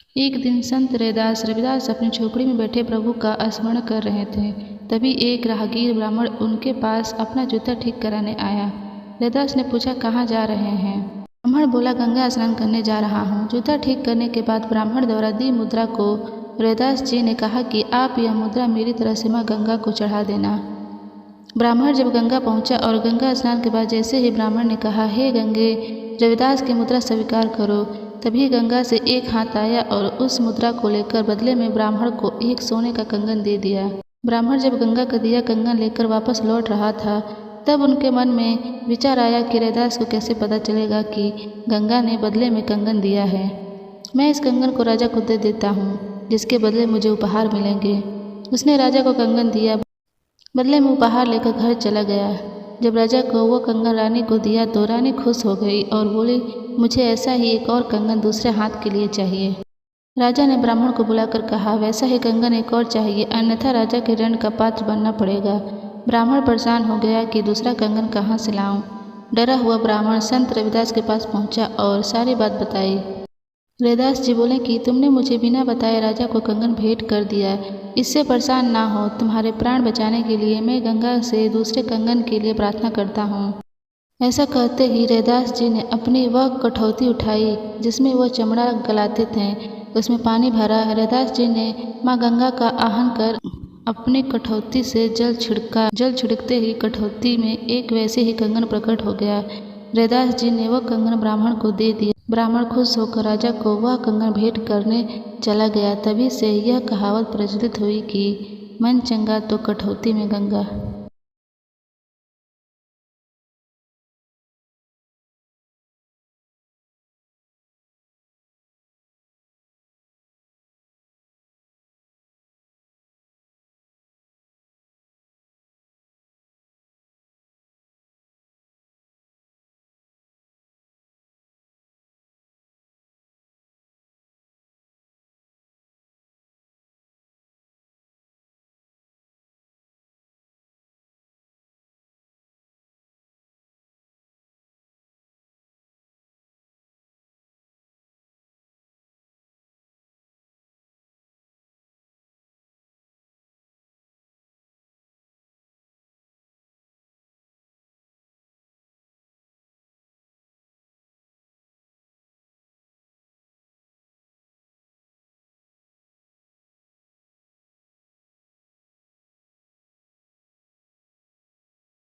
एक दिन संत रविदास अपनी झोपड़ी में बैठे प्रभु का स्मरण कर रहे थे। तभी एक राहगीर ब्राह्मण उनके पास अपना जूता ठीक कराने आया। रविदास ने पूछा, कहाँ जा रहे हैं? ब्राह्मण बोला, गंगा स्नान करने जा रहा हूँ। जूता ठीक करने के बाद ब्राह्मण द्वारा दी मुद्रा को रविदास जी ने कहा कि आप यह मुद्रा मेरी तरफ से माँ गंगा को चढ़ा देना। ब्राह्मण जब गंगा पहुंचा और गंगा स्नान के बाद जैसे ही ब्राह्मण ने कहा, हे गंगे, रविदास की मुद्रा स्वीकार करो, तभी गंगा से एक हाथ आया और उस मुद्रा को लेकर बदले में ब्राह्मण को एक सोने का कंगन दे दिया। ब्राह्मण जब गंगा का दिया कंगन लेकर वापस लौट रहा था, तब उनके मन में विचार आया कि रविदास को कैसे पता चलेगा कि गंगा ने बदले में कंगन दिया है। मैं इस कंगन को राजा को दे देता हूँ, जिसके बदले मुझे उपहार मिलेंगे। उसने राजा को कंगन दिया, बदले में उपहार लेकर घर चला गया। जब राजा को वो कंगन रानी को दिया तो रानी खुश हो गई और बोली, मुझे ऐसा ही एक और कंगन दूसरे हाथ के लिए चाहिए। राजा ने ब्राह्मण को बुलाकर कहा, वैसा ही कंगन एक और चाहिए, अन्यथा राजा के दंड का पात्र बनना पड़ेगा। ब्राह्मण परेशान हो गया कि दूसरा कंगन कहाँ से लाऊं। डरा हुआ ब्राह्मण संत रविदास के पास पहुंचा और सारी बात बताई। रविदास जी बोले कि तुमने मुझे बिना बताए राजा को कंगन भेंट कर दिया। इससे परेशान ना हो, तुम्हारे प्राण बचाने के लिए मैं गंगा से दूसरे कंगन के लिए प्रार्थना करता हूँ। ऐसा कहते ही रविदास जी ने अपनी वह कठौती उठाई जिसमें वह चमड़ा गलाते थे, उसमें पानी भरा। रविदास जी ने माँ गंगा का आह्वान कर अपनी कठौती से जल छिड़का। जल छिड़कते ही कठौती में एक वैसे ही कंगन प्रकट हो गया। रविदास जी ने वह कंगन ब्राह्मण को दे दिया। ब्राह्मण खुश होकर राजा को वह कंगन भेंट करने चला गया। तभी से यह कहावत प्रचलित हुई कि मन चंगा तो कठौती में गंगा।